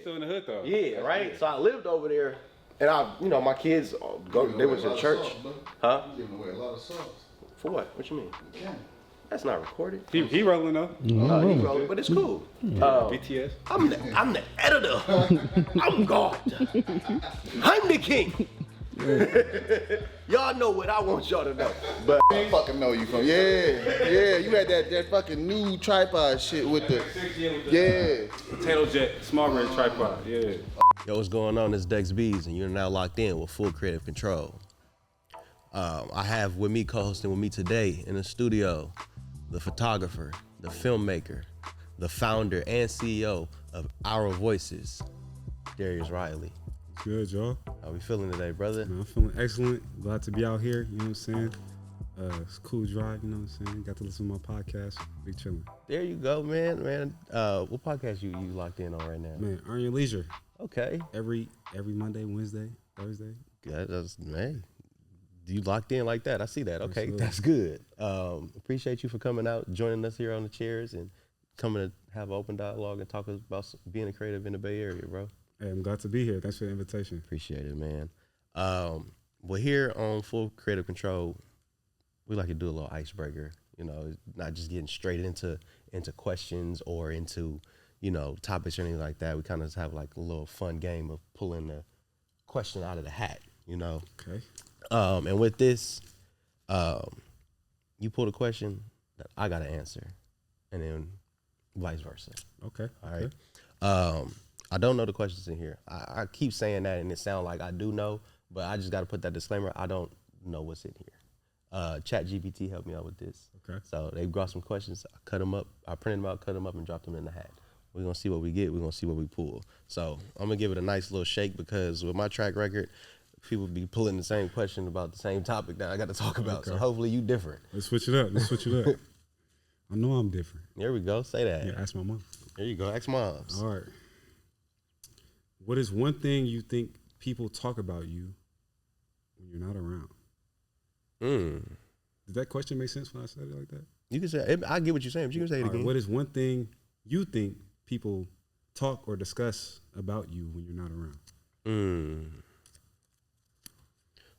still in the hood though. Yeah, right. So I lived over there, and my kids they went to church. Huh? You giving away a lot of subs. For what? What you mean? Yeah. That's not recorded. He rolling though. He rolling, but it's cool. BTS. I'm the editor. I'm God. I'm the king. Y'all know what I want y'all to know. But I fucking know you from. Yeah. You had that fucking new tripod shit with the. Yeah. Potato jet, small red tripod. Yeah. Yo, what's going on? It's Dexx B's, and you're now locked in with full creative control. I have with me, co-hosting with me today in the studio, the photographer, the filmmaker, the founder and CEO of Hourvoyses Darius Riley. Good, y'all. How we feeling today, brother? Man, I'm feeling excellent. Glad to be out here, you know what I'm saying? It's a cool drive, you know what I'm saying? Got to listen to my podcast. Be chilling. There you go, man. What podcast you locked in on right now? Man, Earn Your Leisure. Okay. Every Monday, Wednesday, Thursday. Good. Man, you locked in like that. I see that. Okay, Absolutely. That's good. Appreciate you for coming out, joining us here on the chairs, and coming to have an open dialogue and talk about being a creative in the Bay Area, bro. Hey, I'm glad to be here. Thanks for the invitation. Appreciate it, man. Well, here on Full Creative Control, we like to do a little icebreaker. You know, not just getting straight into questions or into, topics or anything like that. We kind of have like a little fun game of pulling the question out of the hat, Okay. And with this, you pull the question that I got to answer, and then vice versa. Okay. All right. I don't know the questions in here. I keep saying that, and it sounds like I do know, but I just got to put that disclaimer. I don't know what's in here. ChatGPT helped me out with this. Okay. So they brought some questions. I cut them up. I printed them out, cut them up, and dropped them in the hat. We're going to see what we get. We're going to see what we pull. So I'm going to give it a nice little shake, because with my track record, people be pulling the same question about the same topic that I got to talk about. Okay. So hopefully you different. Let's switch it up. I know I'm different. There we go. Say that. Yeah, ask my mom. There you go. Ask moms. All right. What is one thing you think people talk about you when you're not around? Did that question make sense when I said it like that? You can say it. I get what you're saying, but you can say it again. Right, what is one thing you think people talk or discuss about you when you're not around?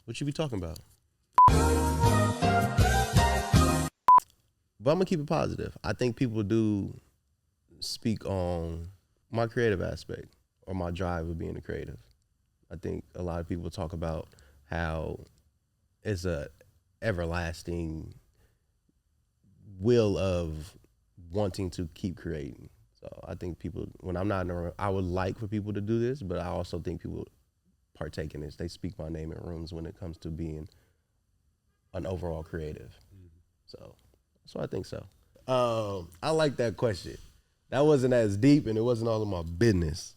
What you be talking about? But I'm gonna keep it positive. I think people do speak on my creative aspect or my drive of being a creative. I think a lot of people talk about how it's a everlasting will of wanting to keep creating. So I think people, when I'm not in the room, I would like for people to do this, but I also think people partake in this. They speak my name in rooms when it comes to being an overall creative. So I think so. I like that question. That wasn't as deep, and it wasn't all of my business.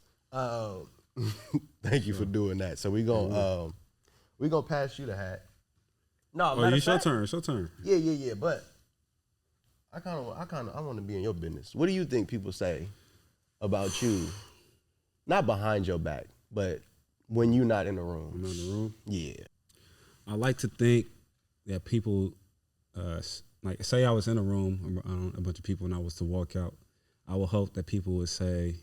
Thank you for doing that. So we gonna pass you the hat. No, it's your turn. It's your turn. Yeah. But I want to be in your business. What do you think people say about you? Not behind your back, but when you're not in the room. I'm not in the room. Yeah. I like to think that people, like, say I was in a room around a bunch of people and I was to walk out, I would hope that people would say,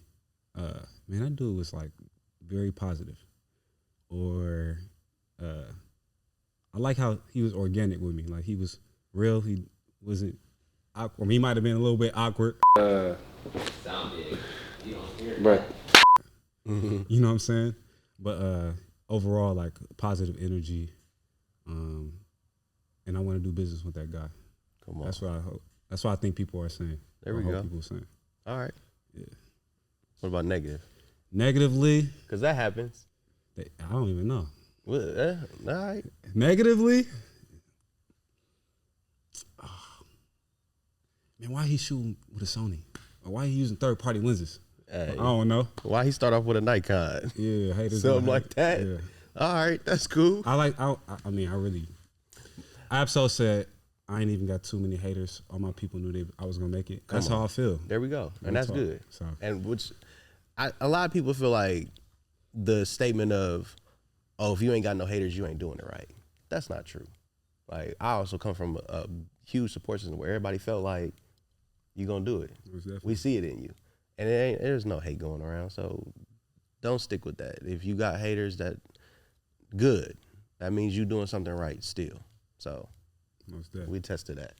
man, that dude was like very positive. Or I like how he was organic with me. Like, he was real. He wasn't awkward. He might have been a little bit awkward. But You know what I'm saying? But overall, like, positive energy. And I want to do business with that guy. Come on. That's what I hope. That's what I think people are saying. There we go. People are saying. All right. Yeah. What about negative? Negatively, Because that happens. I don't even know. Well, all right. Negatively, man, why he shooting with a Sony? Or why he using third-party lenses? Hey, I don't know. why he start off with a Nikon? Yeah, haters. Something like that. Yeah. All right, that's cool. I Absol said I ain't even got too many haters. All my people knew I was gonna make it. That's how I feel. There we go, and that's good. So. And a lot of people feel like the statement of, "Oh, if you ain't got no haters, you ain't doing it right." That's not true. Like, I also come from a huge support system where everybody felt like you gonna do it. We see it in you, and there's no hate going around. So don't stick with that. If you got haters, that good. That means you doing something right still. So we tested that.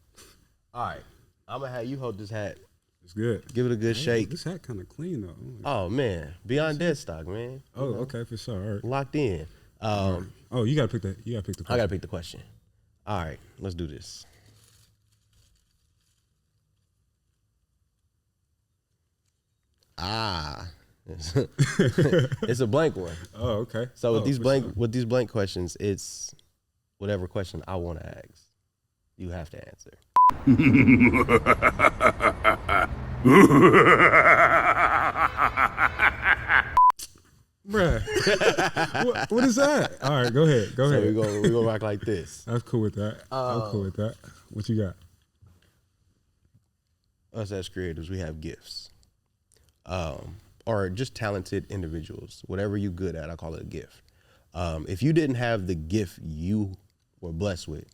All right, I'm gonna have you hold this hat. It's good. Give it a good shake. This hat kind of clean though. Oh man, beyond dead stock, man. Oh, okay, for sure. All right. Locked in. Oh, you gotta pick the. You gotta pick the question. I gotta pick the question. All right, let's do this. It's a blank one. Oh, okay. So with these blank questions, it's whatever question I want to ask. You have to answer. Bruh. What is that? All right, go ahead. Go ahead. So we gonna rock like this. I'm cool with that. I'm cool with that. What you got? Us as creators, we have gifts. Or just talented individuals. Whatever you good at, I call it a gift. If you didn't have the gift you were blessed with,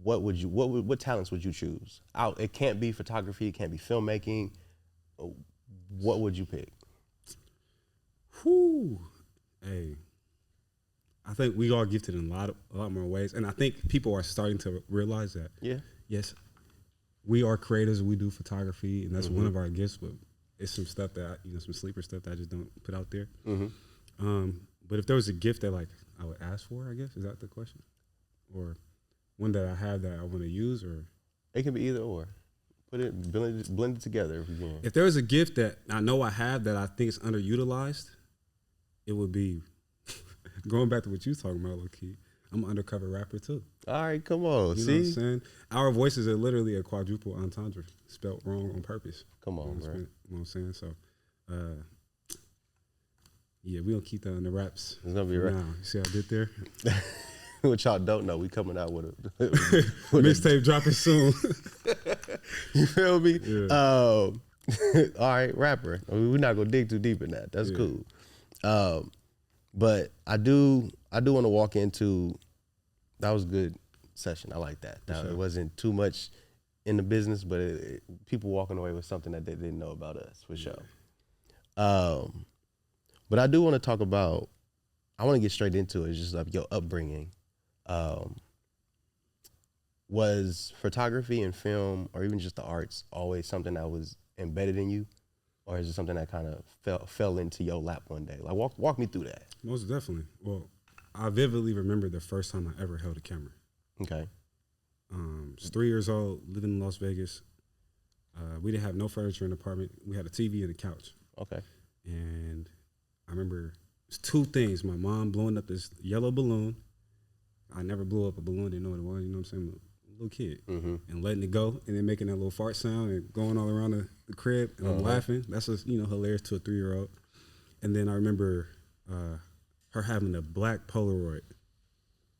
what talents would you choose? It can't be photography, it can't be filmmaking. What would you pick? Whew. Hey, I think we are gifted in a lot more ways, and I think people are starting to realize that. Yeah. Yes, we are creators. We do photography, and that's one of our gifts. But it's some stuff that some sleeper stuff that I just don't put out there. But if there was a gift that like I would ask for, I guess is that the question, or one that I have that I want to use, or it can be either or. Blend it together if you can. If there was a gift that I know I have that I think is underutilized, it would be going back to what you was talking about, low key. I'm an undercover rapper too. All right, come on. You know what I'm saying? Our voices are literally a quadruple entendre, spelled wrong on purpose. Come on, bro. You know what I'm saying? So, yeah, we don't keep that in the raps. It's gonna be right. Now, you see what I did there? What y'all don't know, we coming out with a mixtape dropping soon. You feel me? Yeah. All right, rapper. I mean, we're not gonna dig too deep in that. That's cool. But I do want to walk into. That was a good session. I like that. It wasn't too much in the business, but people walking away with something that they didn't know about us for sure. But I do want to talk about. I want to get straight into it. Just like your upbringing. Was photography and film, or even just the arts, always something that was embedded in you, or is it something that kind of fell into your lap one day? Like walk me through that. Most definitely. Well, I vividly remember the first time I ever held a camera. Okay. I was 3 years old, living in Las Vegas. We didn't have no furniture in the apartment. We had a TV and a couch. Okay. And I remember it's two things. My mom blowing up this yellow balloon. I never blew up a balloon, didn't know what it was, you know what I'm saying? Little kid, and letting it go, and then making that little fart sound and going all around the crib, and I'm laughing. That's just hilarious to a 3-year-old. And then I remember her having a black Polaroid,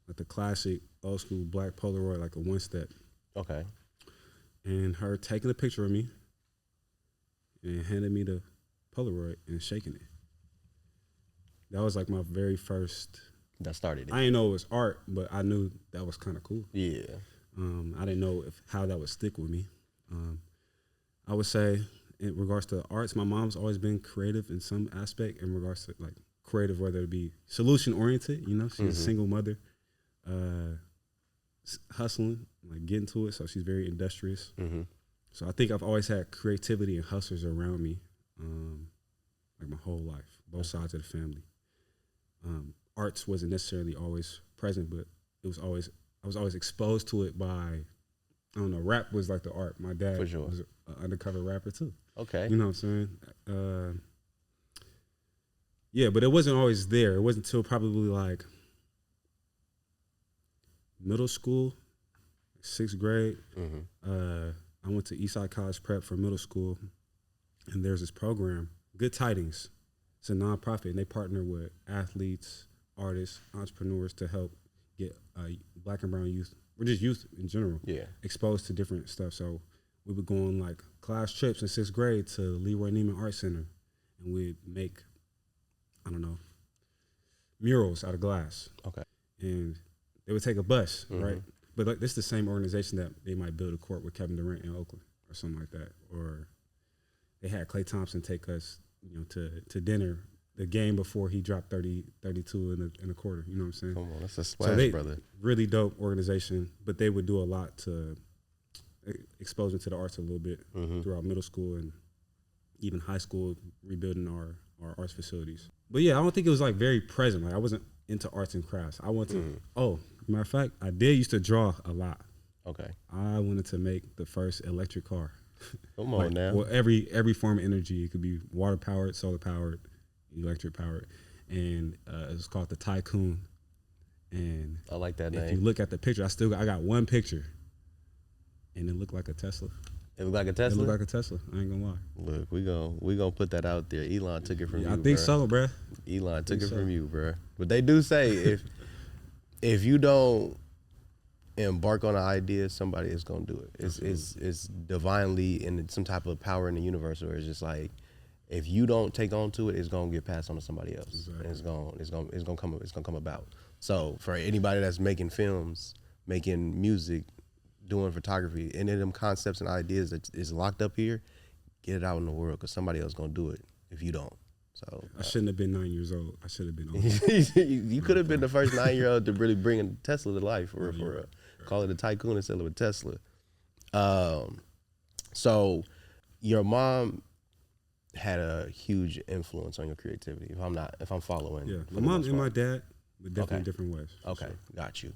like the classic old school black Polaroid, like a 1-step. Okay. And her taking a picture of me and handing me the Polaroid and shaking it. That was like my very first. That started it. I didn't know it was art, but I knew that was kind of cool. Yeah. I didn't know how that would stick with me. I would say in regards to the arts, my mom's always been creative in some aspect in regards to like creative, whether it be solution oriented, she's a single mother, hustling, like getting to it. So she's very industrious. So I think I've always had creativity and hustlers around me, like my whole life, both sides of the family. Arts wasn't necessarily always present, but I was always exposed to it by, I don't know, rap was like the art. My dad was an undercover rapper too. Okay. You know what I'm saying? Yeah, but it wasn't always there. It wasn't until probably like middle school, 6th grade. I went to Eastside College Prep for middle school, and there's this program, Good Tidings. It's a nonprofit, and they partner with athletes, artists, entrepreneurs to help get Black and brown youth, or just youth in general, exposed to different stuff. So we would go on like class trips in 6th grade to Leroy Neiman Art Center, and we'd make, I don't know, murals out of glass. Okay. And they would take a bus, right? But like, this is the same organization that they might build a court with Kevin Durant in Oakland or something like that. Or they had Klay Thompson take us to dinner the game before he dropped 32 in a quarter. You know what I'm saying? Come on, that's a splash, So they brother. really dope organization, but they would do a lot to expose me to the arts a little bit throughout middle school and even high school, rebuilding our arts facilities. But yeah, I don't think it was like very present. Like I wasn't into arts and crafts. I wanted to, matter of fact, I did used to draw a lot. Okay. I wanted to make the first electric car. Come on now. Well, every form of energy. It could be water powered, solar powered, electric powered, and it was called the Tycoon. And I like that if name. you look at the picture, I got one picture, and it looked like a Tesla. It looked like a It Tesla? looked like a Tesla. I ain't gonna lie. Look, we gonna put that out there. Elon took it from you, I think bruh. so, bruh. Elon took it so. from you, bro. But they do say if you don't embark on an idea, somebody is gonna do it. It's divinely in some type of power in the universe, where it's just like if you don't take on to it, it's gonna get passed on to somebody else. Exactly. And it's gonna come about. So for anybody that's making films, making music, doing photography, any of them concepts and ideas that is locked up here, get it out in the world, because somebody else gonna do it if you don't. So I shouldn't have been 9 years old. I should have been older. you could have been the first 9-year-old to really bring Tesla to life, for real. Call it a Tycoon instead of a Tesla. So your mom had a huge influence on your creativity. If I'm following. Yeah, for my the mom most and my part. dad, but definitely Okay. different ways. Okay, Sure. got you.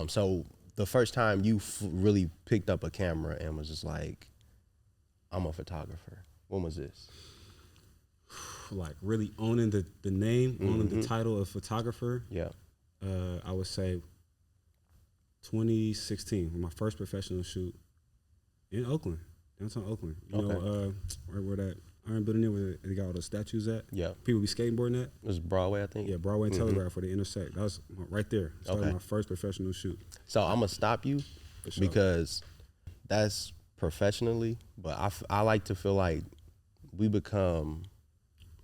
So the first time you really picked up a camera and was just like, I'm a photographer. When was this? Like really owning the name, owning the title of photographer. Yeah. I would say 2016, my first professional shoot in Oakland, downtown Oakland. You know, where that iron building there where they got all those statues at. Yeah. People be skateboarding at. It was Broadway, I think. Yeah, Broadway and Telegraph where they intersect. That was right there. Started Okay. my first professional shoot. So I'm gonna stop you For sure. because that's professionally, but I like to feel like we become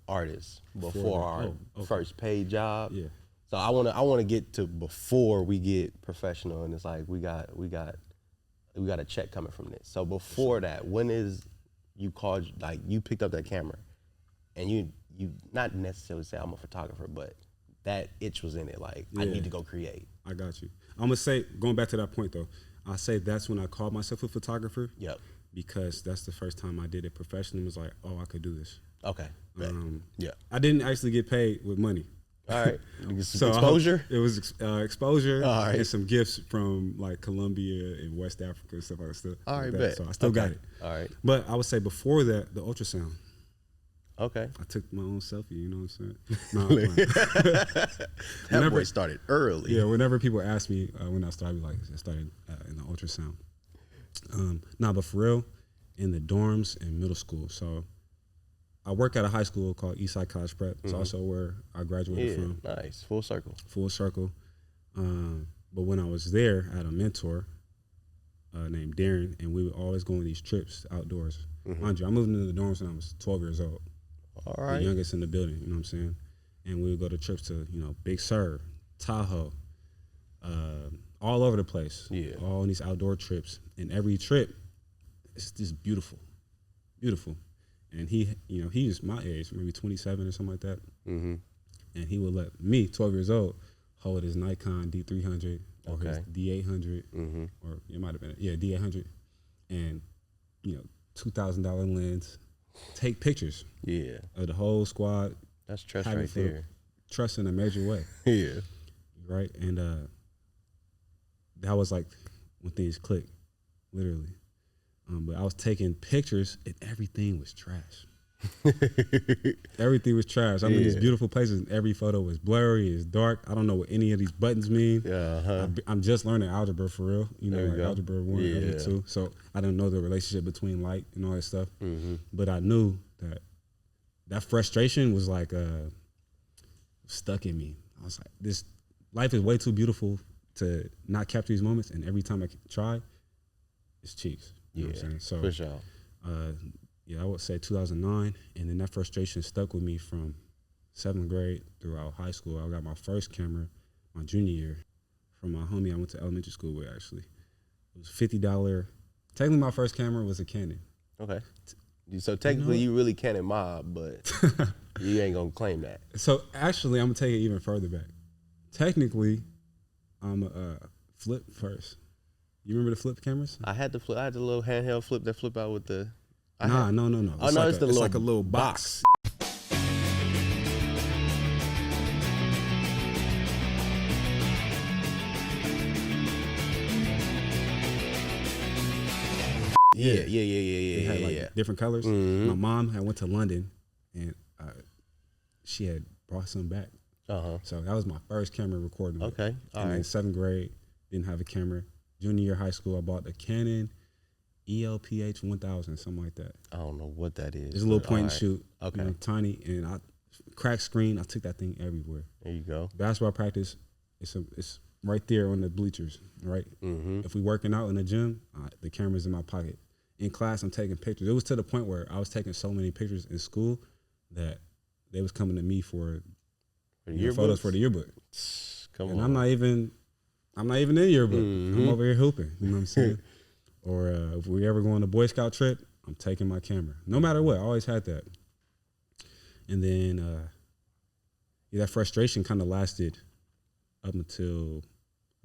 artists before our first paid job. Yeah. So I wanna get to before we get professional, and it's like we got a check coming from this. So before that, when is you called, like you picked up that camera, and you not necessarily say I'm a photographer, but that itch was in it, like I Yeah. need to go create. I got you. I'm gonna say, going back to that point though, I say that's when I called myself a photographer. Yep. Because that's the first time I did it professionally. It was like, oh, I could do this. Okay. Bet. Yeah. I didn't actually get paid with money. All right. So Exposure. it was exposure All right. and some gifts from like Colombia and West Africa and stuff like that. All right, like that. bet. So I still got Okay. it. All right. But I would say before that, the ultrasound. Okay. I took my own selfie. You know what I'm saying? No, I'm playing. That boy started early. Yeah, whenever people ask me when I started, like I started in the ultrasound. But for real, in the dorms in middle school. So I work at a high school called East College Prep. It's also where I graduated from. Nice. Full circle. Full circle. But when I was there, I had a mentor named Darren, and we would always go on these trips outdoors. Mind you, I moved into the dorms when I was 12 years old. All The right. youngest in the building, you know what I'm saying? And we would go to trips to, Big Sur, Tahoe, all over the place. Yeah. All on these outdoor trips. And every trip, it's just beautiful. Beautiful. And he's my age, maybe 27 or something like that. Mm-hmm. And he would let me, 12 years old, hold his Nikon D300 or his Okay. D800, Mm-hmm. or it might have been, D800, and, $2,000 lens, take pictures Yeah. of the whole squad, That's trust have it right for there. trust in a major way, Yeah. right? And that was like when things clicked, literally. But I was taking pictures and everything was trash. Everything was trash. I mean, these Yeah. beautiful places, and every photo was blurry, it's dark. I don't know what any of these buttons mean. Yeah. I'm just learning algebra for real, There you like go. algebra 1, Yeah. algebra 2. So I didn't know the relationship between light and all that stuff. Mm-hmm. But I knew that frustration was like stuck in me. I was like, this life is way too beautiful to not capture these moments. And every time I try, it's cheeks. You know what I'm saying? So For sure. I would say 2009, and then that frustration stuck with me from 7th grade throughout high school. I got my first camera my junior year from my homie I went to elementary school with, actually. It was $50. Technically, my first camera was a Canon. Okay. So technically, you really Cannon Mob, but you ain't gonna claim that. So actually, I'm gonna take it even further back. Technically, I'm a flip first. You remember the flip cameras? I had the little handheld flip that flip out with the. No. Oh no, it's like a little box. Yeah. It had like different colors. My mom had went to London, and she had brought some back. So that was my first camera recording. Okay, and in 7th grade, didn't have a camera. Junior year of high school, I bought the Canon EPA 1000, something like that. I don't know what that is. It's a little point and shoot. Okay. You know, tiny, and I cracked screen. I took that thing everywhere. There you go. Basketball practice, it's right there on the bleachers, right? If we working out in the gym, the camera's in my pocket. In class, I'm taking pictures. It was to the point where I was taking so many pictures in school that they was coming to me for photos for the yearbook. Come and on. I'm not even in the yearbook. I'm over here hooping. You know what I'm saying? Or if we ever go on a Boy Scout trip, I'm taking my camera. No matter what, I always had that. And then that frustration kind of lasted up until,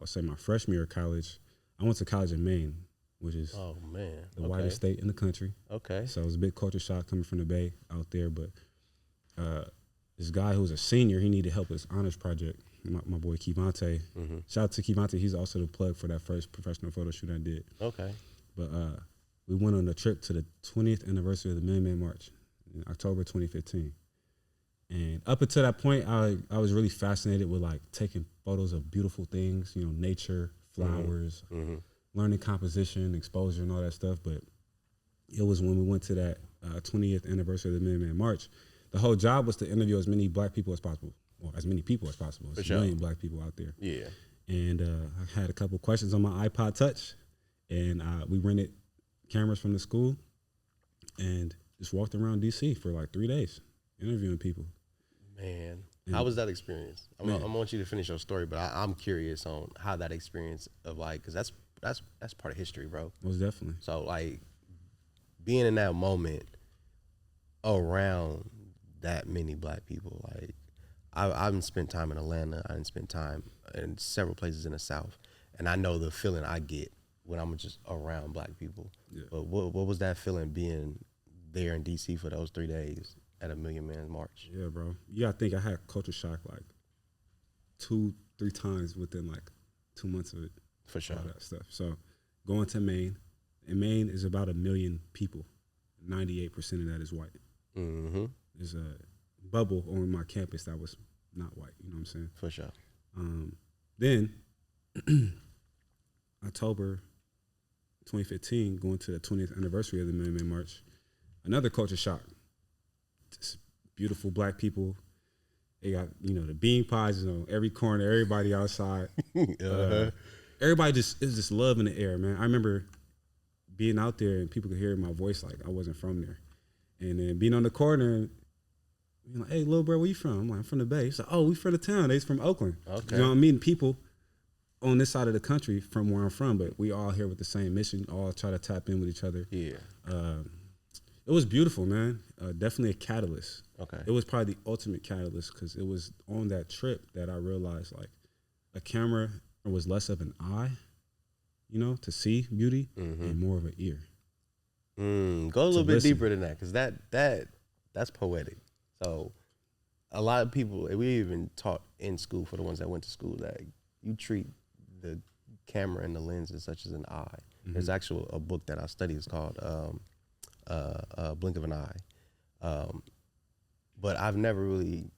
I'll say, my freshman year of college. I went to college in Maine, which is the whitest state in the country. Okay. So it was a big culture shock coming from the Bay out there. But this guy who was a senior, he needed help with his honors project. My boy Kre8tive. Shout out to Kre8tive. He's also the plug for that first professional photo shoot I did. Okay. But we went on a trip to the 20th anniversary of the Million Man March in October 2015. And up until that point, I was really fascinated with like taking photos of beautiful things, you know, nature, flowers, learning composition, exposure, and all that stuff. But it was when we went to that 20th anniversary of the Million Man March. The whole job was to interview as many black people as possible, or as many people as possible. There's a million black people out there. Yeah. And I had a couple questions on my iPod Touch, and we rented cameras from the school and just walked around DC for like 3 days interviewing people. Man, how was that experience? I want you to finish your story, but I'm curious on how that experience of like, because that's part of history, bro. Most definitely. So like being in that moment around that many black people, like I've spent time in Atlanta, I done spent time in several places in the South, and I know the feeling I get when I'm just around black people. Yeah. But what was that feeling being there in DC for those 3 days at a Million Man March? Yeah, bro. You gotta think I had culture shock like 2-3 times within like 2 months of it. For sure. All that stuff. So going to Maine, and Maine is about 1 million people. 98% of that is white. There's a bubble on my campus that was not white. You know what I'm saying? For sure. Then October 2015, going to the 20th anniversary of the Million Man March, another culture shock. Just beautiful black people. They got, you know, the bean pies, you know, every corner, everybody outside. Everybody is just love in the air, man. I remember being out there and people could hear my voice like I wasn't from there. And then being on the corner and being like, hey, little bro, where you from? I'm like, I'm from the Bay. He's like, oh, we from the town. They's from Oakland. Okay. You know, I'm meeting people on this side of the country from where I'm from, but we all here with the same mission, all try to tap in with each other. Yeah. It was beautiful, man. Definitely a catalyst. Okay. It was probably the ultimate catalyst because it was on that trip that I realized like a camera was less of an eye, you know, to see beauty and more of an ear. Go a little bit deeper than that, because that's poetic. So a lot of people, we even taught in school, for the ones that went to school, that you treat the camera and the lens as such as an eye. There's actually a book that I study. It's called Blink of an Eye. But I've never really,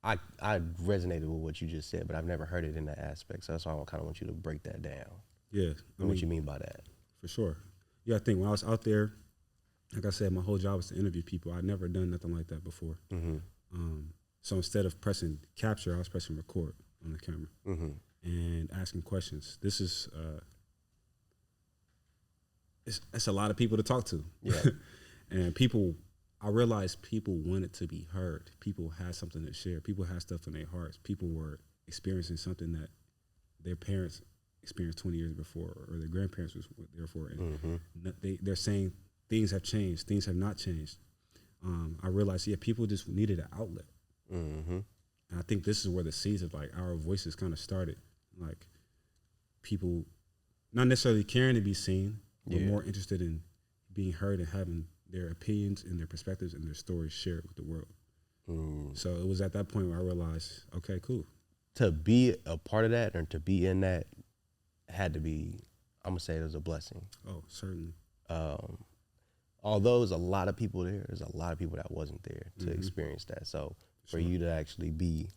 I resonated with what you just said, but I've never heard it in that aspect. So that's why I kind of want you to break that down. Yeah. What you mean by that? For sure. Yeah, I think when I was out there, like I said, my whole job was to interview people. I'd never done nothing like that before. So instead of pressing capture, I was pressing record on the camera and asking questions. This is, it's a lot of people to talk to. Yeah. And people, I realized people wanted to be heard. People had something to share. People had stuff in their hearts. People were experiencing something that their parents experienced 20 years before, or their grandparents was there for. And they're saying things have changed, things have not changed. I realized, people just needed an outlet. Mm-hmm. And I think this is where the seeds of like our voices kind of started. Like people not necessarily caring to be seen, but more interested in being heard and having their opinions and their perspectives and their stories shared with the world. So it was at that point where I realized, okay, cool. To be a part of that or to be in that had to be, I'm gonna say it was a blessing. Oh, certainly. Although there's a lot of people there, there's a lot of people that wasn't there to experience that. So for you to actually be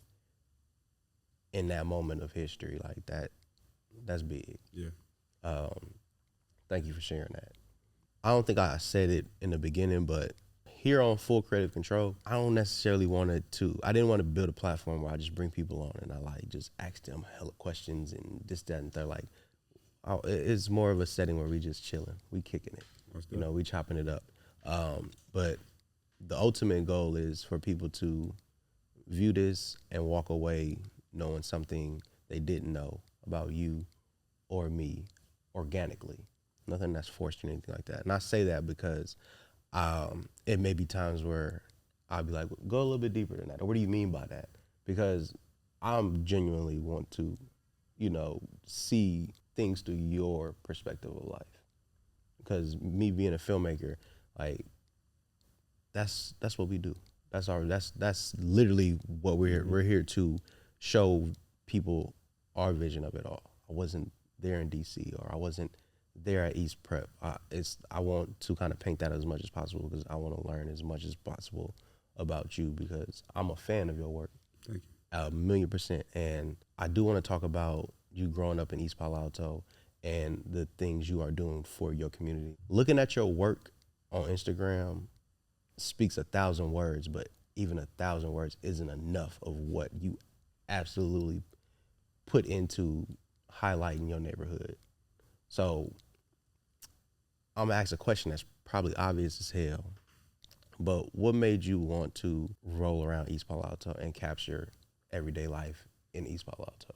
in that moment of history like that, that's big. Yeah. Thank you for sharing that. I don't think I said it in the beginning, but here on Full Creative Control, I don't necessarily I didn't want to build a platform where I just bring people on and I like just ask them hella questions and this, that, and they're like, it's more of a setting where we just chilling, we kicking it, you know, we chopping it up. But the ultimate goal is for people to view this and walk away knowing something they didn't know about you or me organically. Nothing that's forced or anything like that. And I say that because it may be times where I'll be like, go a little bit deeper than that. Or what do you mean by that? Because I'm genuinely want to, you know, see things through your perspective of life. Because me being a filmmaker, like, that's what we do. That's literally what we're here to show people our vision of it all. I wasn't there in DC, or I wasn't there at East Prep. I want to kind of paint that as much as possible because I want to learn as much as possible about you because I'm a fan of your work. Thank you. 1,000,000%. And I do want to talk about you growing up in East Palo Alto and the things you are doing for your community. Looking at your work on Instagram speaks 1,000 words, but even 1,000 words isn't enough of what you absolutely put into highlighting your neighborhood. So I'm gonna ask a question that's probably obvious as hell, but what made you want to roll around East Palo Alto and capture everyday life in East Palo Alto?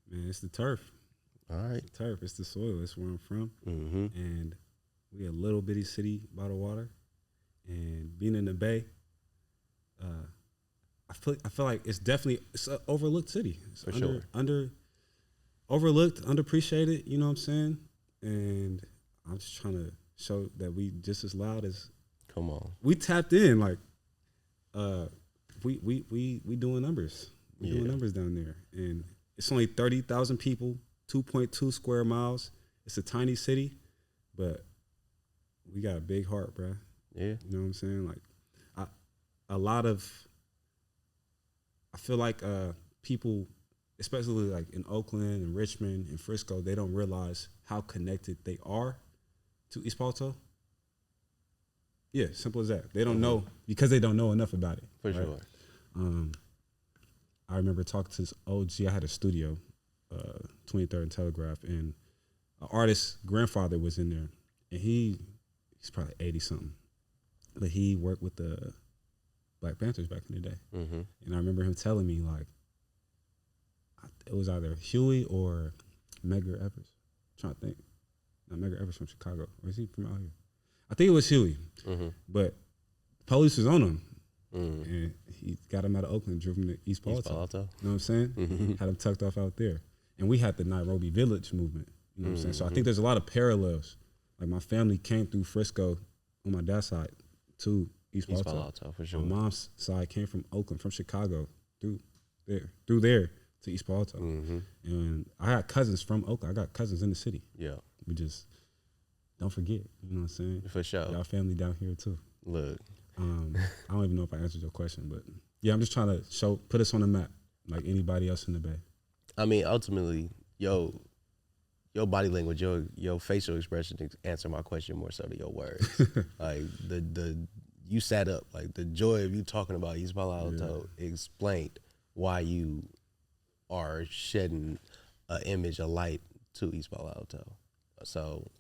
Man, it's the turf. All right. It's the turf. It's the soil. It's where I'm from. Mm-hmm. And we a little bitty city by the water. And being in the Bay, I feel like it's an overlooked city. It's For sure. Overlooked, underappreciated, you know what I'm saying? And I'm just trying to show that we just as loud as. Come on. We tapped in, like, we doing numbers. We doing numbers down there. And it's only 30,000 people, 2.2 square miles. It's a tiny city, but we got a big heart, bro. Yeah. You know what I'm saying? Like, I feel like people, especially like in Oakland and Richmond and Frisco, they don't realize how connected they are to East Palo Alto. Yeah, simple as that. They don't know because they don't know enough about it. For right? sure. I remember talking to this OG. I had a studio, 23rd and Telegraph, and an artist's grandfather was in there, and he's probably 80 something, but he worked with the Black Panthers back in the day. Mm-hmm. And I remember him telling me, like, it was either Huey or Medgar Evers. I'm trying to think. No, Medgar Evers from Chicago. Or is he from out here? I think it was Huey. Mm-hmm. But the police was on him. Mm-hmm. And he got him out of Oakland, drove him to East Palo Alto. You know what I'm saying? Mm-hmm. Had him tucked off out there. And we had the Nairobi Village movement. You know what I'm saying? So I think there's a lot of parallels. Like, my family came through Frisco on my dad's side to East Palo Alto. For sure. My mom's side came from Oakland, from Chicago, through there to East Palo Alto. Mm-hmm. And I had cousins from Oakland. I got cousins in the city. Yeah. We just don't forget. You know what I'm saying? For sure. Y'all family down here too. Look. I don't even know if I answered your question, but yeah, I'm just trying to put us on the map like anybody else in the Bay. I mean, ultimately, your body language, your facial expression answer my question more so than your words. Like you sat up, like the joy of you talking about East Palo Alto explained why you are shedding an image, a light to East Palo Alto. So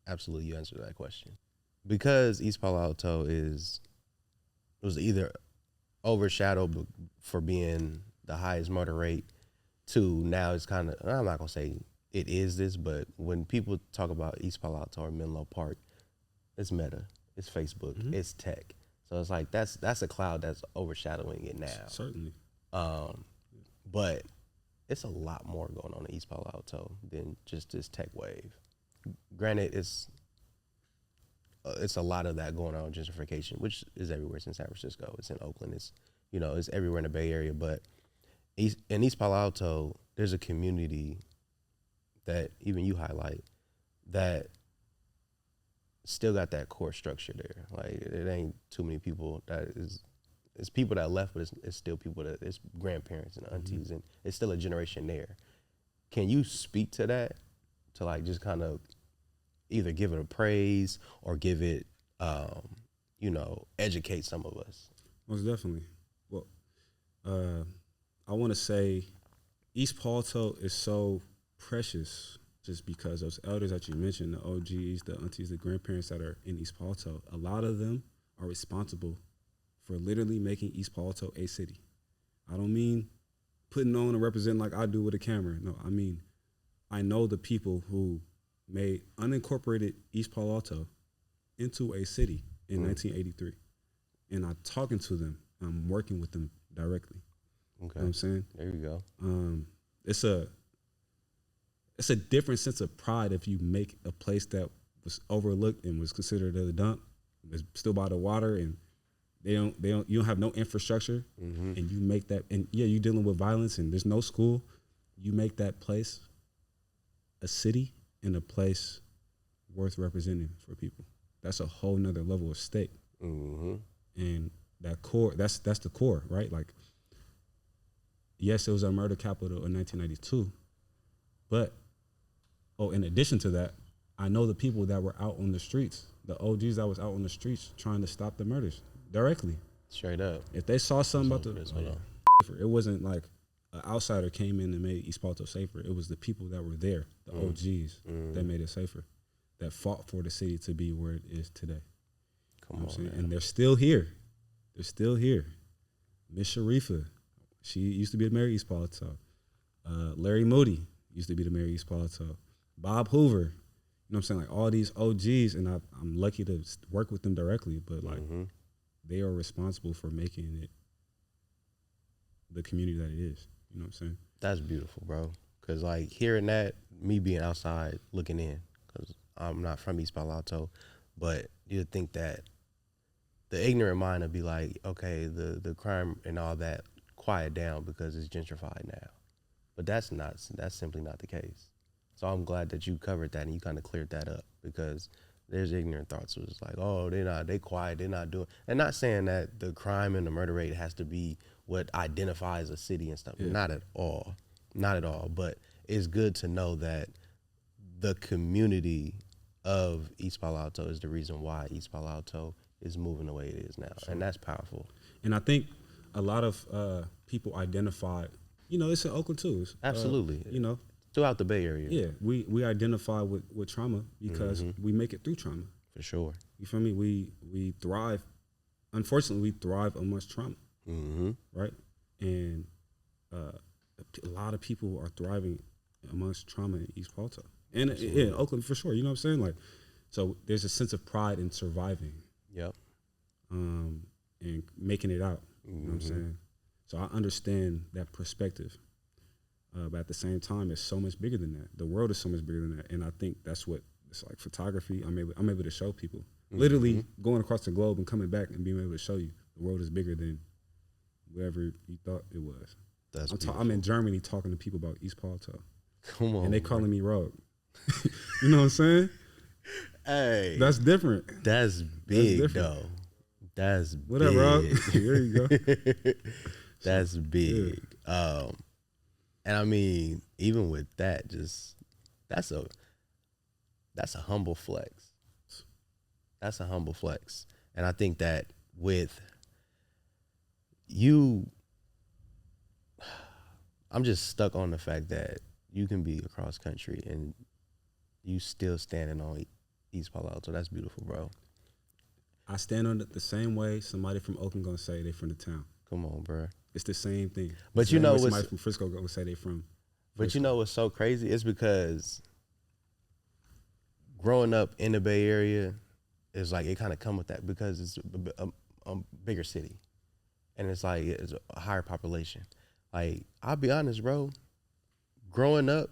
absolutely, you answered that question. Because East Palo Alto was either overshadowed for being the highest murder rate to now it's kind of, I'm not gonna say it is this, but when people talk about East Palo Alto or Menlo Park, it's Meta, it's Facebook, it's tech. So it's like that's a cloud that's overshadowing it now. Certainly. But it's a lot more going on in East Palo Alto than just this tech wave. Granted, it's a lot of that going on, gentrification, which is everywhere. It's in San Francisco, it's in Oakland, it's it's everywhere in the Bay Area. But in East Palo Alto, there's a community that even you highlight that still got that core structure there. Like it ain't too many people it's people that left, but it's still people that it's grandparents and aunties, and it's still a generation there. Can you speak to that, to like just kind of either give it a praise or give it, educate some of us? Most definitely. Well, I want to say East Palo Alto is so precious just because those elders that you mentioned, the OGs, the aunties, the grandparents that are in East Palo Alto, a lot of them are responsible for literally making East Palo Alto a city. I don't mean putting on and representing like I do with a camera. No, I mean, I know the people who made unincorporated East Palo Alto into a city in 1983. And I'm talking to them. I'm working with them directly. Okay. You know what I'm saying? There you go. It's a different sense of pride if you make a place that was overlooked and was considered a dump, was still by the water, and you don't have no infrastructure, and you make that, and yeah, you're dealing with violence and there's no school. You make that place a city and a place worth representing for people. That's a whole nother level of stake. And that core, that's the core, right? Like, yes, it was a murder capital in 1992, but in addition to that, I know the people that were out on the streets, the OGs that was out on the streets trying to stop the murders directly. Straight up. If they saw something about it wasn't like an outsider came in and made East Palo Alto safer. It was the people that were there, the OGs, that made it safer, that fought for the city to be where it is today. Come on, man. And they're still here. They're still here. Miss Sharifa, she used to be the mayor of East Palo Alto. Larry Moody used to be the mayor of East Palo Alto. Bob Hoover, you know what I'm saying? Like all these OGs, and I'm lucky to work with them directly, but like they are responsible for making it the community that it is. You know what I'm saying? That's beautiful, bro. Cause like hearing that, me being outside looking in, cause I'm not from East Palo Alto, but you'd think that the ignorant mind would be like, okay, the crime and all that quiet down because it's gentrified now. But that's simply not the case. So I'm glad that you covered that and you kind of cleared that up, because there's ignorant thoughts. It was like, oh, they quiet, they're not doing, and not saying that the crime and the murder rate has to be what identifies a city and stuff. Yeah. Not at all. But it's good to know that the community of East Palo Alto is the reason why East Palo Alto is moving the way it is now. Sure. And that's powerful. And I think a lot of people identify, it's in Oakland too. Absolutely. Throughout the Bay Area. Yeah, we identify with trauma because we make it through trauma. For sure. You feel me? We thrive. Unfortunately, we thrive amongst trauma. Right? And a lot of people are thriving amongst trauma in East Palo Alto. And in Oakland for sure. You know what I'm saying? Like, so there's a sense of pride in surviving. Yep. And making it out. You know what I'm saying? So I understand that perspective. But at the same time, it's so much bigger than that. The world is so much bigger than that. And I think that's what it's like. Photography, I'm able to show people. Literally going across the globe and coming back and being able to show you the world is bigger than wherever you thought it was. I'm in Germany talking to people about East Palo Alto. Come on. And they calling me rogue. You know what I'm saying? Hey. That's different. That's big, though. That's what big. What up, Rob? There you go. That's big. Yeah. And I mean, even with that, that's a humble flex. That's a humble flex. And I think that with you, I'm just stuck on the fact that you can be across country and you still standing on East Palo Alto. That's beautiful, bro. I stand on it the same way somebody from Oakland gonna say they from the town. Come on, bro. It's the same thing. But somebody from Frisco gonna say they from But you know what's so crazy? It's because growing up in the Bay Area is like, it kind of come with that because it's a bigger city. And it's like, it's a higher population. Like, I'll be honest, bro. Growing up,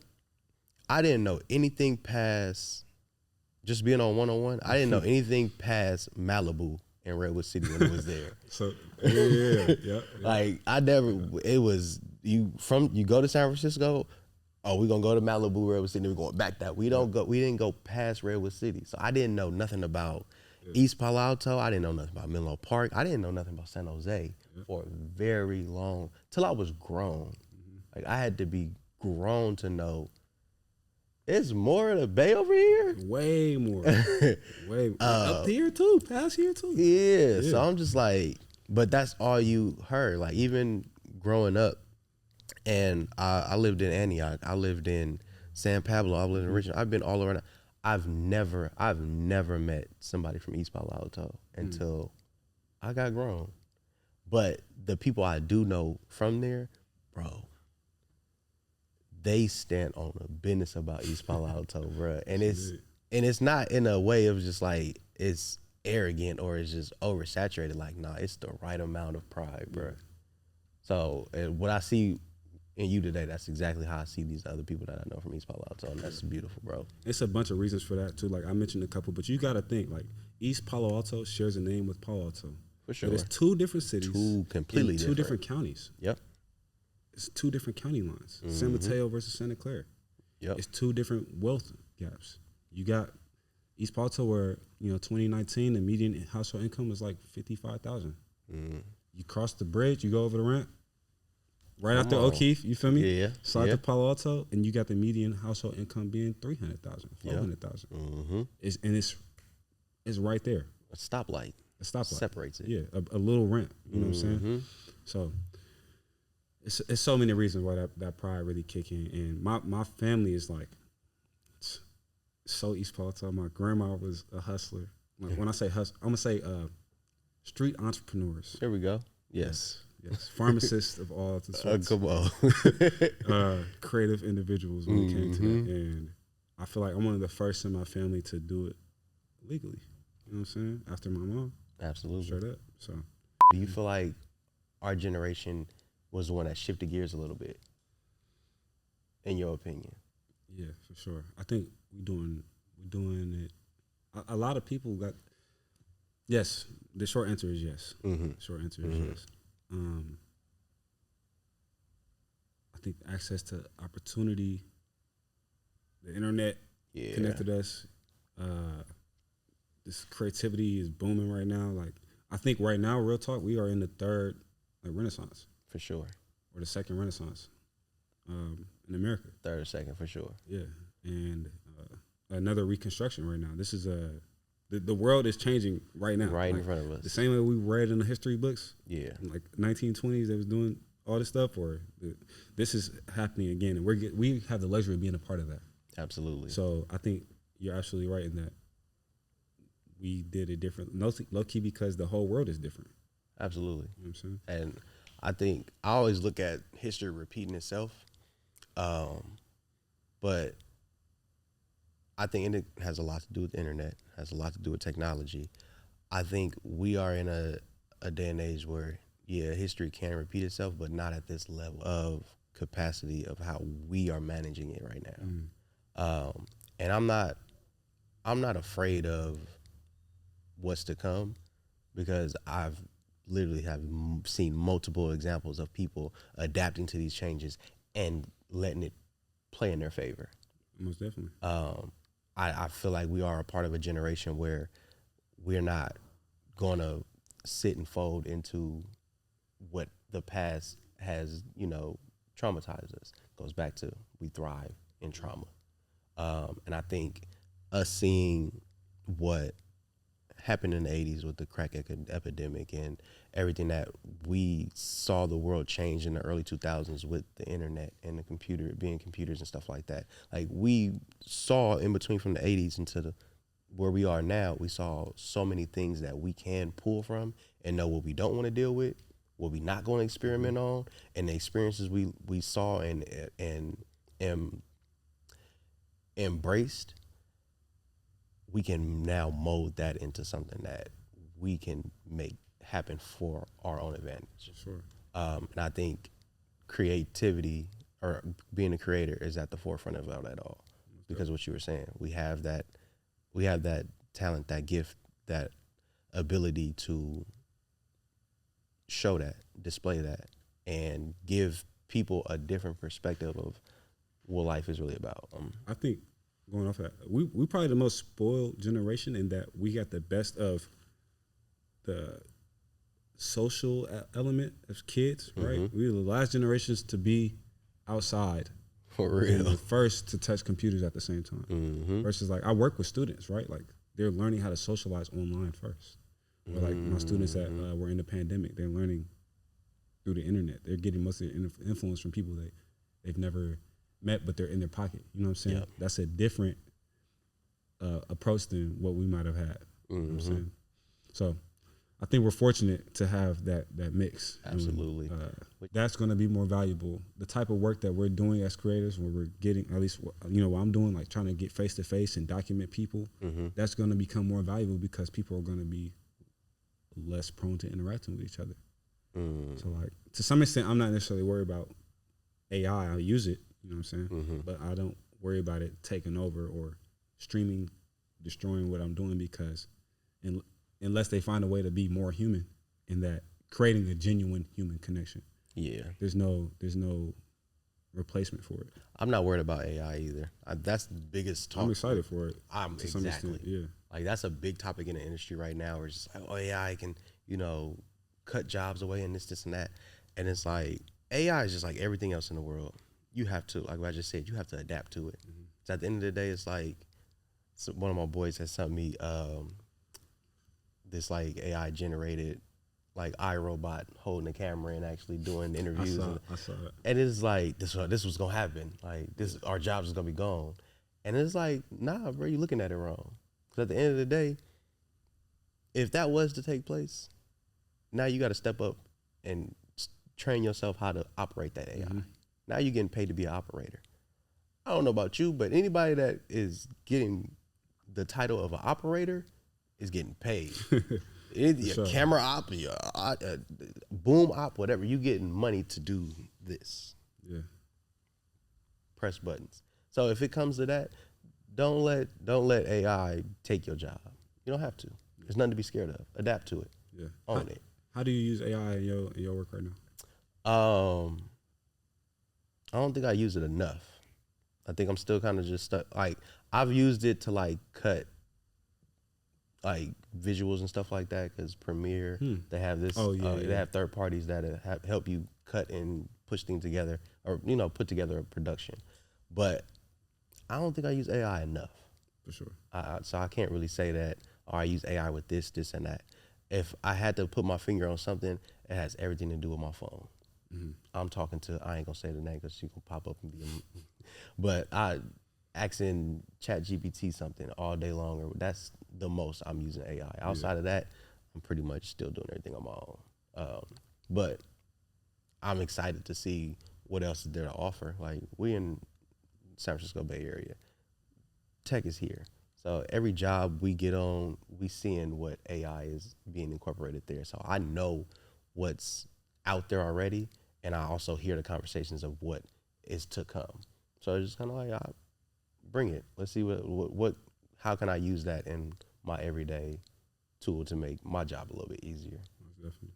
I didn't know anything past just being on 101. I didn't know anything past Malibu and Redwood City when it was there. So yeah. Like I never. It was you go to San Francisco. Oh, we're gonna go to Malibu, Redwood City. We're going back that. We didn't go past Redwood City. So I didn't know nothing about East Palo Alto. I didn't know nothing about Menlo Park. I didn't know nothing about San Jose for a very long till I was grown. Like I had to be grown to know. It's more of the Bay over here. Way more. Up here too. Past here too. Yeah. So I'm just like, but that's all you heard. Like even growing up, and I lived in Antioch. I lived in San Pablo. I lived in Richmond. I've been all around. I've never met somebody from East Palo Alto until I got grown. But the people I do know from there, bro, they stand on the business about East Palo Alto, bro. And it's not in a way of just like it's arrogant or it's just oversaturated. Like, nah, it's the right amount of pride, bro. So what I see in you today, that's exactly how I see these other people that I know from East Palo Alto, and that's beautiful, bro. It's a bunch of reasons for that too. Like I mentioned a couple, but you got to think like East Palo Alto shares a name with Palo Alto. For sure. But it's two different cities, two completely two different counties. Yep. It's two different county lines. San Mateo versus Santa Clara. Yep. It's two different wealth gaps. You got East Palo Alto where 2019 the median household income is like $55,000. You cross the bridge, you go over the ramp. Right after O'Keefe, you feel me? Yeah. Slide to Palo Alto, and you got the median household income being $300,000, $400,000. It's right there. A stoplight. Separates it. Yeah, a little ramp. You know what I'm saying? So it's so many reasons why that pride really kick in. And my family is like so East Palo Alto. My grandma was a hustler. Like when I say hustler, I'm gonna say street entrepreneurs. There we go. Yes. Yes, pharmacists of all sorts. Come on. Creative individuals when it came to that. And I feel like I'm one of the first in my family to do it legally. You know what I'm saying? After my mom. Absolutely. Straight up. So, do you feel like our generation was the one that shifted gears a little bit, in your opinion? Yeah, for sure. I think we're doing it. A lot of people got, yes, the short answer is yes. The short answer is yes. I think access to opportunity, the internet connected us. This creativity is booming right now. Like I think right now, real talk, we are in the third renaissance. For sure. Or the second renaissance in America. Third or second, for sure. Yeah, and another reconstruction right now. This is the world is changing right now. Right in front of us. The same way we read in the history books. Yeah. Like 1920s, they was doing all this stuff, or this is happening again, and we have the luxury of being a part of that. Absolutely. So I think you're absolutely right in that we did it different, low key, because the whole world is different. Absolutely. You know what I'm saying? And I think I always look at history repeating itself, but I think it has a lot to do with the internet, has a lot to do with technology. I think we are in a day and age where, history can repeat itself, but not at this level of capacity of how we are managing it right now. And I'm not afraid of what's to come, because I've literally have seen multiple examples of people adapting to these changes and letting it play in their favor. Most definitely. I feel like we are a part of a generation where we're not going to sit and fold into what the past has, traumatized us. Goes back to we thrive in trauma. And I think us seeing what happened in the 80s with the crack epidemic and everything that we saw the world change in the early 2000s with the internet and the computer being computers and stuff like that. Like we saw in between from the 80s into where we are now, we saw so many things that we can pull from and know what we don't want to deal with, what we not going to experiment on, and the experiences we saw and embraced, we can now mold that into something that we can make happen for our own advantage. Sure. And I think creativity or being a creator is at the forefront of that all, because what you were saying, we have that talent, that gift, that ability to show that, display that, and give people a different perspective of what life is really about. I think going off that, we probably the most spoiled generation in that we got the best of the social element as kids, right? We were the last generations to be outside. For real. And the first to touch computers at the same time. Versus like, I work with students, right? Like they're learning how to socialize online first. Or like my students that were in the pandemic, they're learning through the internet. They're getting most of their influence from people they've never met, but they're in their pocket. You know what I'm saying? Yep. That's a different approach than what we might have had. You know what I'm saying? So I think we're fortunate to have that mix. Absolutely. And, that's going to be more valuable. The type of work that we're doing as creators, where we're getting, at least, you know, what I'm doing, like trying to get face to face and document people, that's going to become more valuable because people are going to be less prone to interacting with each other. So like, to some extent, I'm not necessarily worried about AI. I'll use it, you know what I'm saying? But I don't worry about it taking over or destroying what I'm doing, because unless they find a way to be more human in that, creating a genuine human connection. Yeah. There's no replacement for it. I'm not worried about AI either. That's the biggest talk. I'm excited for it. To some extent, yeah. Like that's a big topic in the industry right now. Where it's just like, oh, AI can, you know, cut jobs away and this and that. And it's like, AI is just like everything else in the world. You have to, like what I just said, you have to adapt to it. So at the end of the day, it's like, one of my boys has sent me this like AI generated like iRobot holding the camera and actually doing interviews. I saw it. And it's like, this was gonna happen. Like our jobs is gonna be gone. And it's like, nah, bro, you're looking at it wrong. Because at the end of the day, if that was to take place, now you got to step up and train yourself how to operate that AI. Now you're getting paid to be an operator. I don't know about you, but anybody that is getting the title of an operator is getting paid. Your camera op, your boom op, whatever, you getting money to do this. Yeah. Press buttons. So if it comes to that, don't let AI take your job. You don't have to. There's nothing to be scared of. Adapt to it. Yeah. Own it. How do you use AI in your work right now? I don't think I use it enough. I think I'm still kind of just stuck. Like I've used it to like cut like visuals and stuff like that, because Premiere, they have this, they have third parties that help you cut and push things together, or, you know, put together a production. But I don't think I use AI enough. For sure. So I can't really say that, I use AI with this, and that. If I had to put my finger on something, it has everything to do with my phone. I'm talking to, I ain't gonna say the name because she gonna pop up and be, but I asking ChatGPT something all day long, or that's the most I'm using AI. Outside of that, I'm pretty much still doing everything on my own. But I'm excited to see what else is there to offer. Like, we in San Francisco Bay Area, tech is here. So every job we get on, we seeing what AI is being incorporated there. So I know what's out there already, and I also hear the conversations of what is to come. So it's just kind of like, bring it. Let's see how can I use that in my everyday tool to make my job a little bit easier.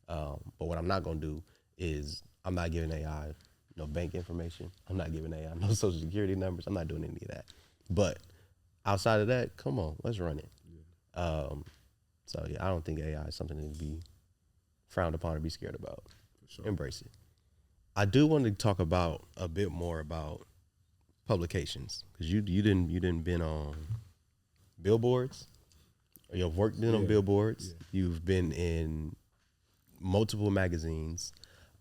But what I'm not gonna do is, I'm not giving AI no bank information. I'm not giving AI no social security numbers. I'm not doing any of that. But outside of that, come on, let's run it. So yeah, I don't think AI is something to be frowned upon or be scared about. For sure. Embrace it. I do want to talk about a bit more about publications, because you didn't been on billboards, or you've worked on billboards. Yeah. You've been in multiple magazines.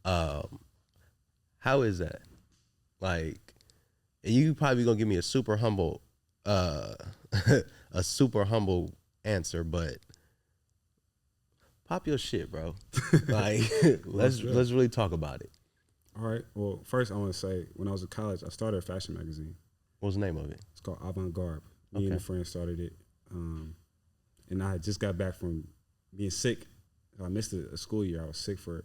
How is that? Like, you probably gonna give me a super humble answer, but pop your shit, bro. Like, let's really talk about it. All right. Well, first I want to say when I was in college, I started a fashion magazine. What was the name of it? It's called Avant Garb. Me and a friend started it, and I had just got back from being sick. I missed a school year. I was sick for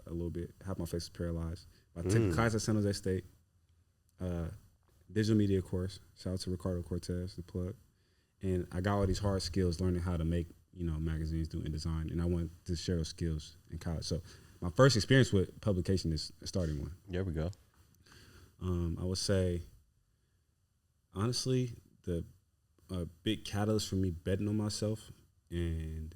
a little bit. Half my face was paralyzed. I took a class at San Jose State, digital media course. Shout out to Ricardo Cortez, the plug. And I got all these hard skills learning how to make, magazines, do InDesign. And I wanted to share those skills in college. So my first experience with publication is starting one. There we go. I would say, honestly, the big catalyst for me betting on myself and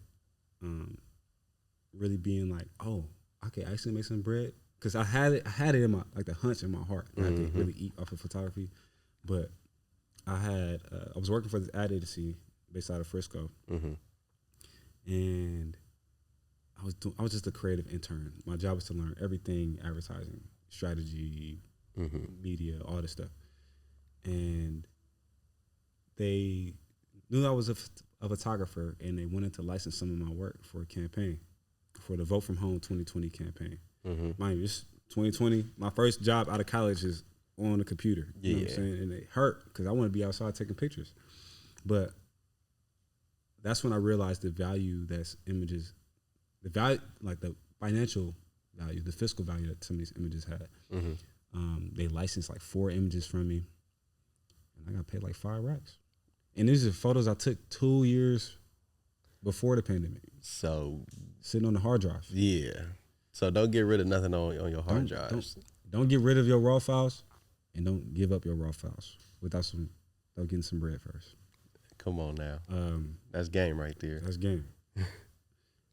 really being like, oh, I could actually make some bread. Because I had it in my, like the hunch in my heart that I could really eat off of photography. But I was working for this ad agency based out of Frisco. And I was just a creative intern. My job was to learn everything, advertising, strategy, media, all this stuff. And they knew I was a photographer, and they wanted to license some of my work for a campaign, for the Vote From Home 2020 campaign. Mind you, it's 2020. My first job out of college is on the computer. You know what I'm saying? And it hurt because I want to be outside taking pictures. But that's when I realized the value that's images, the value, like the financial value, the fiscal value that some of these images had. They licensed like 4 images from me, and I got paid like 5 racks. And these are photos I took 2 years before the pandemic. So sitting on the hard drive. Yeah. So don't get rid of nothing on your hard drives. Don't get rid of your raw files, and don't give up your raw files without getting some bread first. Come on now. That's game right there. That's game.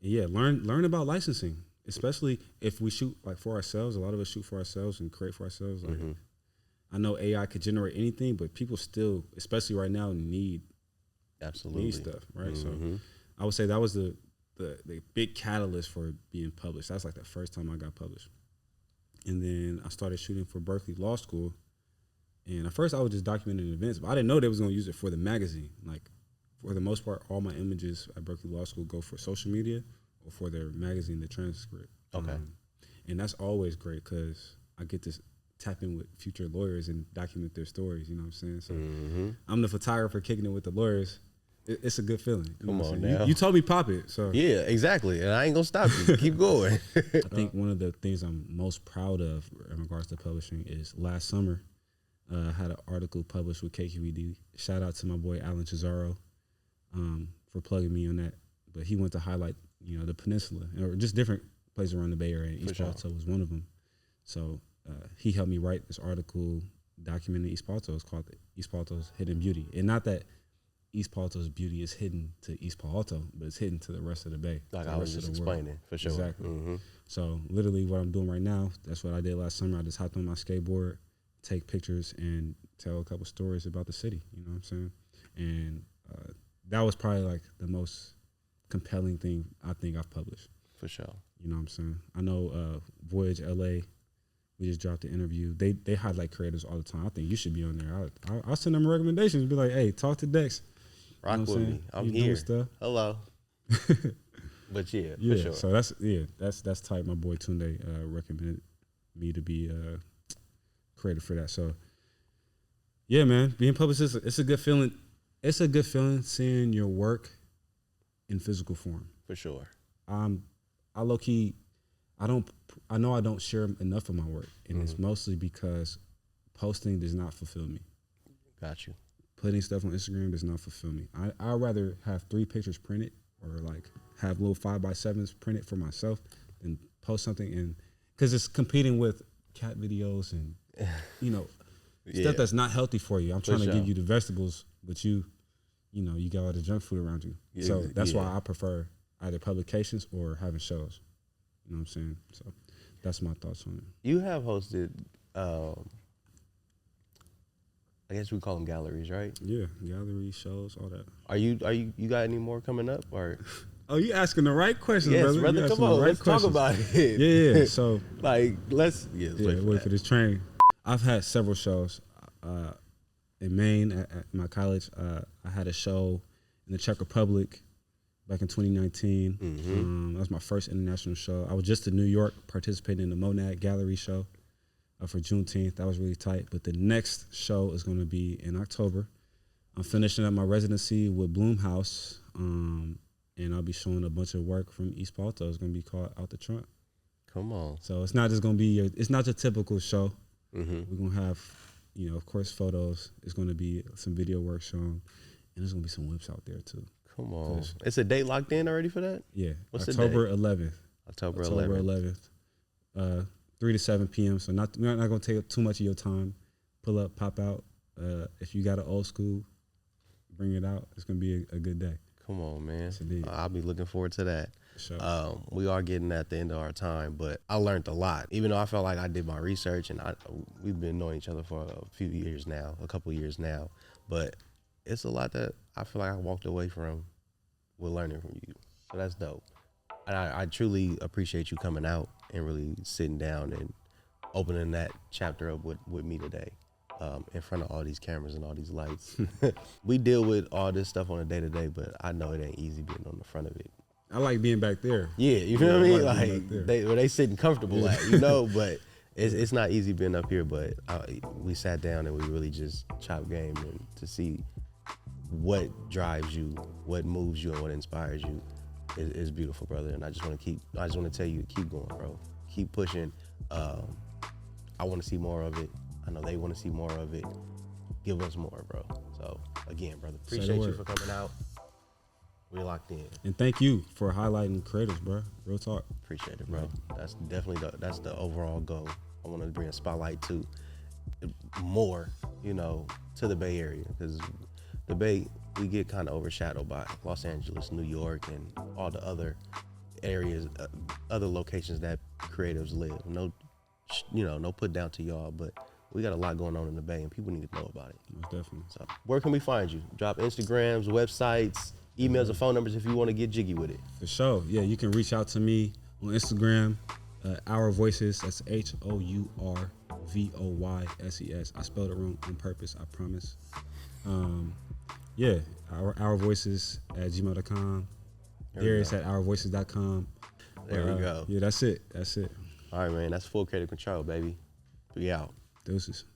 Yeah, learn about licensing, especially if we shoot like for ourselves. A lot of us shoot for ourselves and create for ourselves. Like, I know AI could generate anything, but people still, especially right now, need stuff, right? So I would say that was the big catalyst for being published. That's like the first time I got published. And then I started shooting for Berkeley Law School. And at first I was just documenting events, but I didn't know they was gonna use it for the magazine. Like, for the most part, all my images at Berkeley Law School go for social media or for their magazine, the transcript. Okay. And that's always great because I get to tap in with future lawyers and document their stories, you know what I'm saying? So I'm the photographer kicking it with the lawyers. It's a good feeling. Come on now. You told me pop it, so. Yeah, exactly. And I ain't gonna stop you. Keep going. I think one of the things I'm most proud of in regards to publishing is last summer, I had an article published with KQED. Shout out to my boy Alan Cesaro for plugging me on that. But he went to highlight, the peninsula or just different places around the Bay Area. And East Palo Alto was one of them. So he helped me write this article documenting East Palo Alto. It's called East Palo Alto's Hidden Beauty. And not that East Palo Alto's beauty is hidden to East Palo Alto, but it's hidden to the rest of the Bay. Like I was just explaining, for sure. Exactly. So literally what I'm doing right now, that's what I did last summer. I just hopped on my skateboard, take pictures, and tell a couple stories about the city, you know what I'm saying? And that was probably like the most compelling thing I think I've published. For sure. You know what I'm saying? I know Voyage LA, we just dropped the interview. They highlight creators all the time. I think you should be on there. I'll send them recommendations, be like, hey, talk to Dexx. Rock with me. I'm here. Hello. But yeah, for sure. So that's tight. My boy Tunde recommended me to be creative for that. So yeah, man, being published it's a good feeling. It's a good feeling seeing your work in physical form. For sure. I low key, I know I don't share enough of my work, and it's mostly because posting does not fulfill me. Got you. Putting stuff on Instagram does not fulfill me. I'd rather have 3 pictures printed or like have little 5x7s printed for myself than post something, and because it's competing with cat videos and stuff that's not healthy for you. I'm trying to give you the vegetables, but you got all the junk food around you. Yeah, so that's why I prefer either publications or having shows. You know what I'm saying? So that's my thoughts on it. You have hosted, I guess we call them galleries, right? Yeah, galleries, shows, all that. Are you got any more coming up, or? Oh, you asking the right questions, yes, brother. Come on, let's talk about it. Yeah. So like, wait for this train. I've had several shows. In Maine at my college, I had a show in the Czech Republic back in 2019. That was my first international show. I was just in New York participating in the Monad Gallery show. for Juneteenth. That was really tight. But the next show is going to be in October. I'm finishing up my residency with Bloomhouse, and I'll be showing a bunch of work from East Palo Alto. It's going to be called Out the Trunk. Come on. So it's not just going to be it's not your typical show. Mm-hmm. We're going to have, of course, photos. It's going to be some video work shown, and there's going to be some whips out there too. Come on. It's a date locked in already for that? Yeah. What's October the date? 11th. October 11th. 3 to 7 p.m. So we're not going to take up too much of your time. Pull up, pop out. If you got an old school, bring it out. It's going to be a good day. Come on, man. Yes, indeed. I'll be looking forward to that. Sure. We are getting at the end of our time, but I learned a lot. Even though I felt like I did my research, and we've been knowing each other for a couple years now, but it's a lot that I feel like I walked away from with learning from you. So that's dope. And I truly appreciate you coming out and really sitting down and opening that chapter up with me today. In front of all these cameras and all these lights. We deal with all this stuff on a day-to-day, but I know it ain't easy being on the front of it. I like being back there. Yeah, you feel what I mean? being back Like they sitting comfortable at, but it's not easy being up here. But we sat down and we really just chopped game and to see what drives you, what moves you, and what inspires you is beautiful, brother. And I just want to tell you to keep going, bro. Keep pushing. I want to see more of it. I know they want to see more of it. Give us more, bro. So, again, brother, appreciate you for coming out. We're locked in. And thank you for highlighting creators, bro. Real talk. Appreciate it, bro. That's definitely the overall goal. I want to bring a spotlight to more, to the Bay Area. Because the Bay, we get kind of overshadowed by Los Angeles, New York, and all the other areas, other locations that creatives live. No put down to y'all, but we got a lot going on in the Bay, and people need to know about it. Most definitely. So, where can we find you? Drop Instagrams, websites, emails, and phone numbers if you want to get jiggy with it. For sure. Yeah, you can reach out to me on Instagram, Hourvoyses. That's HOURVOYSES. I spelled it wrong on purpose, I promise. Hourvoyses at gmail.com. Darius at Hourvoyses.com. There we go. Yeah, that's it. All right, man. That's full creative control, baby. We out. Deuces.